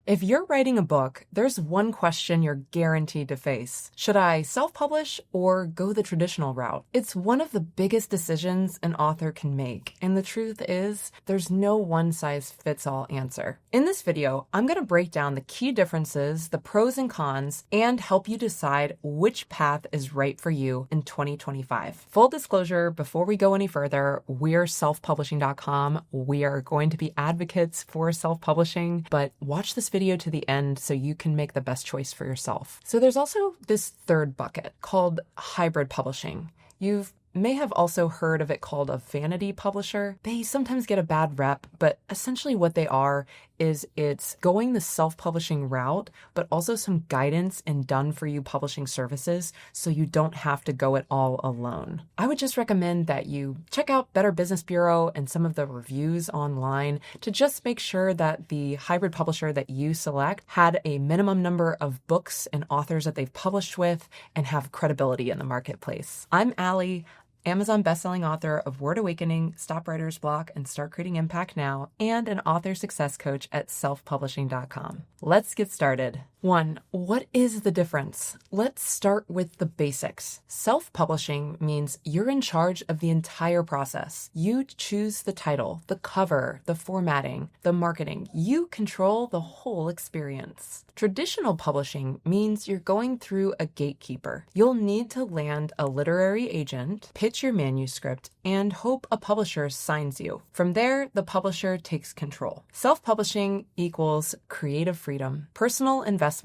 If you're writing a book, there's one question you're guaranteed to face. Should I self-publish or go the traditional route? It's one of the biggest decisions an author can make, and the truth is, there's no one-size-fits-all answer. In this video, I'm going to break down the key differences, the pros and cons, and help you decide which path is right for you in 2025. Full disclosure, before we go any further, we're selfpublishing.com. We are going to be advocates for self-publishing, but watch this video to the end so you can make the best choice for yourself. So there's also this third bucket called hybrid publishing. You may have also heard of it called a vanity publisher. They sometimes get a bad rep, but essentially what they are is it's going the self-publishing route, but also some guidance and done-for-you publishing services so you don't have to go it all alone. I would just recommend that you check out Better Business Bureau and some of the reviews online to just make sure that the hybrid publisher that you select had a minimum number of books and authors that they've published with and have credibility in the marketplace. I'm Allie, Amazon bestselling author of Word Awakening, Stop Writer's Block, and Start Creating Impact Now, and an author success coach at selfpublishing.com. Let's get started. 1. What is the difference? Let's start with the basics. Self-publishing means you're in charge of the entire process. You choose the title, the cover, the formatting, the marketing. You control the whole experience. Traditional publishing means you're going through a gatekeeper. You'll need to land a literary agent, pitch your manuscript, and hope a publisher signs you. From there, the publisher takes control. Self-publishing equals creative freedom, personal investment,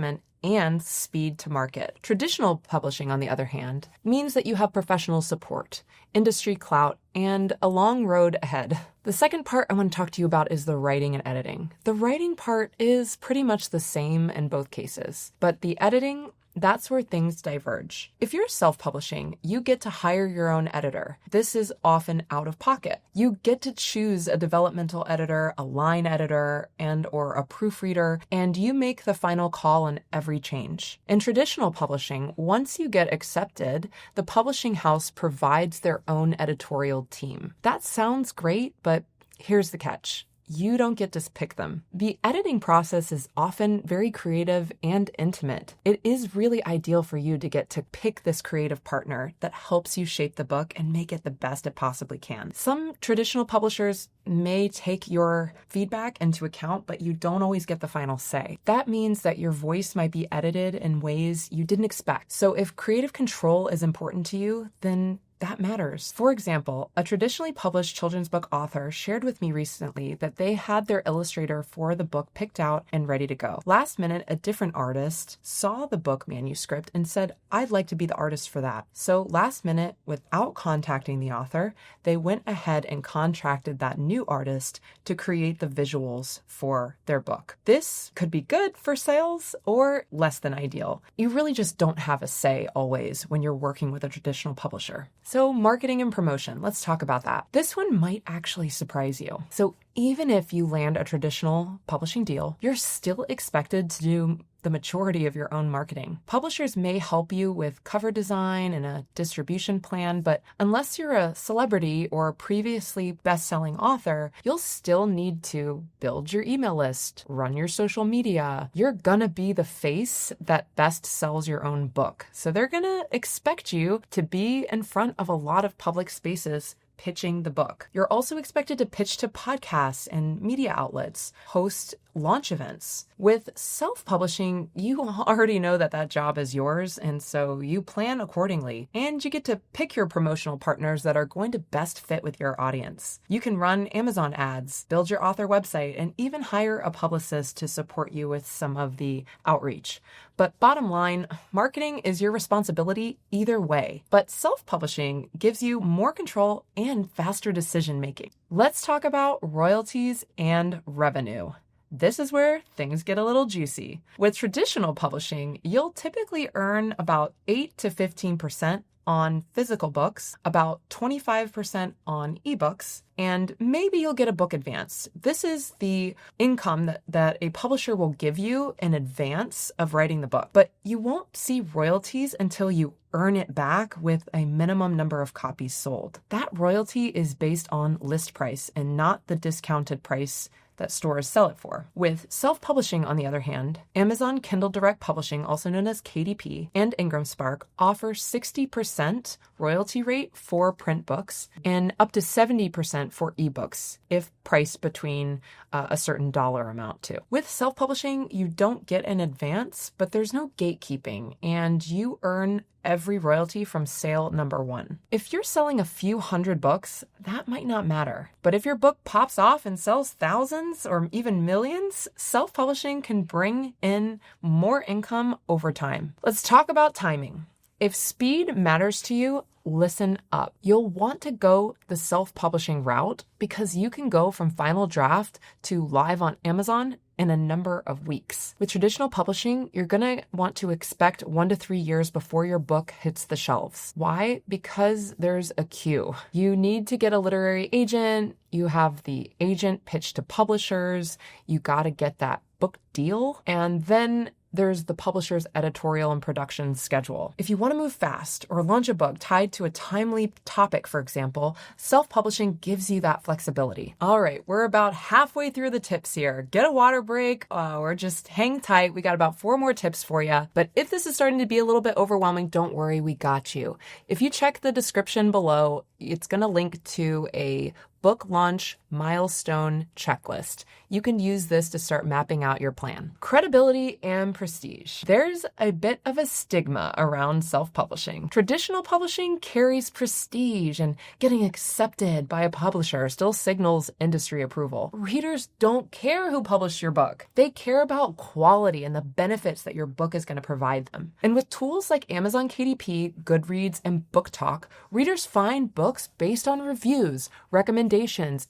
and speed to market. Traditional publishing, on the other hand, means that you have professional support, industry clout, and a long road ahead. The second part I want to talk to you about is the writing and editing. The writing part is pretty much the same in both cases, but the editing, that's where things diverge. If you're self-publishing, you get to hire your own editor. This is often out of pocket. You get to choose a developmental editor, a line editor, and/or a proofreader, and you make the final call on every change. In traditional publishing, once you get accepted, the publishing house provides their own editorial team. That sounds great, but here's the catch. You don't get to pick them. The editing process is often very creative and intimate. It is really ideal for you to get to pick this creative partner that helps you shape the book and make it the best it possibly can. Some traditional publishers may take your feedback into account, but you don't always get the final say. That means that your voice might be edited in ways you didn't expect. So if creative control is important to you, then that matters. For example, a traditionally published children's book author shared with me recently that they had their illustrator for the book picked out and ready to go. Last minute, a different artist saw the book manuscript and said, "I'd like to be the artist for that." So last minute, without contacting the author, they went ahead and contracted that new artist to create the visuals for their book. This could be good for sales or less than ideal. You really just don't have a say always when you're working with a traditional publisher. So marketing and promotion, let's talk about that. This one might actually surprise you. So even if you land a traditional publishing deal, you're still expected to do the majority of your own marketing. Publishers may help you with cover design and a distribution plan, but unless you're a celebrity or a previously best-selling author, you'll still need to build your email list, run your social media. You're gonna be the face that best sells your own book. So they're gonna expect you to be in front of a lot of public spaces pitching the book. You're also expected to pitch to podcasts and media outlets, host launch events. With self-publishing, you already know that job is yours, and so you plan accordingly. And you get to pick your promotional partners that are going to best fit with your audience. You can run Amazon ads, build your author website, and even hire a publicist to support you with some of the outreach. But bottom line, marketing is your responsibility either way. But self-publishing gives you more control and faster decision-making. Let's talk about royalties and revenue. This is where things get a little juicy. With traditional publishing, you'll typically earn about 8 to 15% on physical books, about 25% on ebooks, and maybe you'll get a book advance. This is the income that a publisher will give you in advance of writing the book, but you won't see royalties until you earn it back with a minimum number of copies sold. That royalty is based on list price and not the discounted price that stores sell it for. With self-publishing, on the other hand, Amazon Kindle Direct Publishing, also known as KDP, and Ingram Spark offer 60% royalty rate for print books and up to 70% for ebooks if priced between a certain dollar amount too. With self-publishing, you don't get an advance, but there's no gatekeeping, and you earn every royalty from sale number one. If you're selling a few hundred books, that might not matter. But if your book pops off and sells thousands or even millions, self-publishing can bring in more income over time. Let's talk about timing. If speed matters to you, listen up. You'll want to go the self-publishing route because you can go from final draft to live on Amazon in a number of weeks. With traditional publishing, you're going to want to expect 1 to 3 years before your book hits the shelves. Why? Because there's a queue. You need to get a literary agent. You have the agent pitch to publishers. You got to get that book deal. And then there's the publisher's editorial and production schedule. If you want to move fast or launch a book tied to a timely topic, for example, self-publishing gives you that flexibility. All right, we're about halfway through the tips here. Get a water break or just hang tight. We got about 4 more tips for you. But if this is starting to be a little bit overwhelming, don't worry, we got you. If you check the description below, it's going to link to a book launch milestone checklist. You can use this to start mapping out your plan. Credibility and prestige. There's a bit of a stigma around self-publishing. Traditional publishing carries prestige, and getting accepted by a publisher still signals industry approval. Readers don't care who published your book. They care about quality and the benefits that your book is going to provide them. And with tools like Amazon KDP, Goodreads, and Book Talk, readers find books based on reviews, recommendations,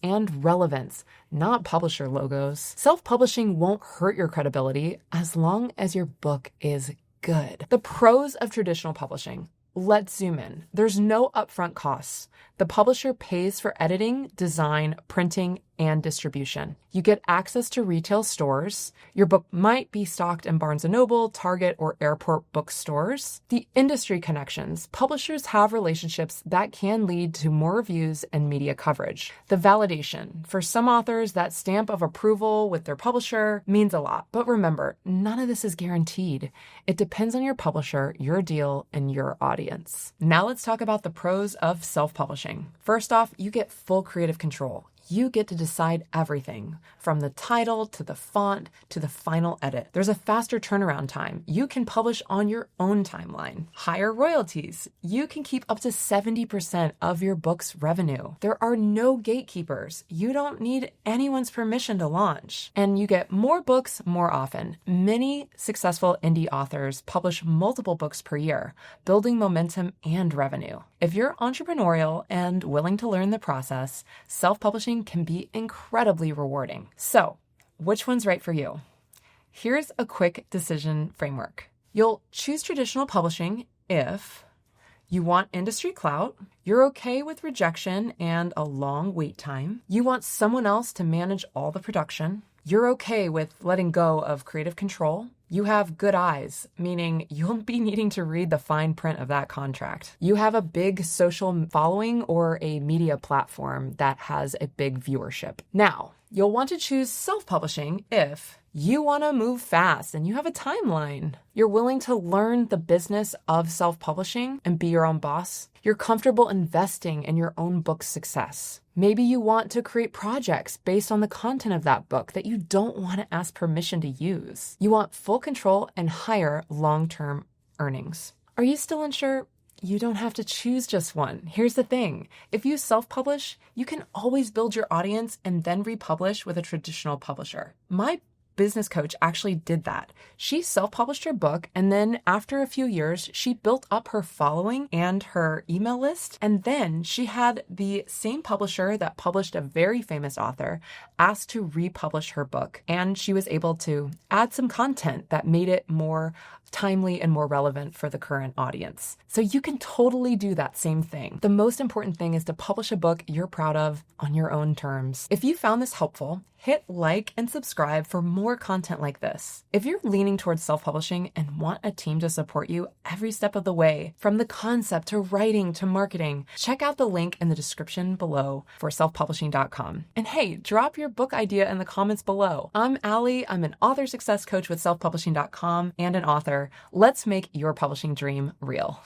and relevance, not publisher logos. Self-publishing won't hurt your credibility as long as your book is good. The pros of traditional publishing. Let's zoom in. There's no upfront costs. The publisher pays for editing, design, printing, and distribution. You get access to retail stores. Your book might be stocked in Barnes & Noble, Target, or airport bookstores. The industry connections. Publishers have relationships that can lead to more reviews and media coverage. The validation. For some authors, that stamp of approval with their publisher means a lot. But remember, none of this is guaranteed. It depends on your publisher, your deal, and your audience. Now let's talk about the pros of self-publishing. First off, you get full creative control. You get to decide everything from the title to the font to the final edit. There's a faster turnaround time. You can publish on your own timeline. Higher royalties. You can keep up to 70% of your book's revenue. There are no gatekeepers. You don't need anyone's permission to launch. And you get more books more often. Many successful indie authors publish multiple books per year, building momentum and revenue. If you're entrepreneurial and willing to learn the process, self-publishing can be incredibly rewarding. So, which one's right for you? Here's a quick decision framework. You'll choose traditional publishing if you want industry clout, you're okay with rejection and a long wait time, you want someone else to manage all the production, you're okay with letting go of creative control, you have good eyes, meaning you'll be needing to read the fine print of that contract. You have a big social following or a media platform that has a big viewership. Now, you'll want to choose self-publishing if you want to move fast and you have a timeline. You're willing to learn the business of self-publishing and be your own boss. You're comfortable investing in your own book's success. Maybe you want to create projects based on the content of that book that you don't want to ask permission to use. You want full control and higher long-term earnings. Are you still unsure? You don't have to choose just one. Here's the thing. If you self-publish, you can always build your audience and then republish with a traditional publisher. My business coach actually did that. She self-published her book, and then after a few years, she built up her following and her email list, and then she had the same publisher that published a very famous author asked to republish her book, and she was able to add some content that made it more timely and more relevant for the current audience. So you can totally do that same thing. The most important thing is to publish a book you're proud of on your own terms. If you found this helpful, hit like and subscribe for more content like this. If you're leaning towards self-publishing and want a team to support you every step of the way, from the concept to writing to marketing, check out the link in the description below for selfpublishing.com. And hey, drop your book idea in the comments below. I'm Allie. I'm an author success coach with selfpublishing.com and an author. Let's make your publishing dream real.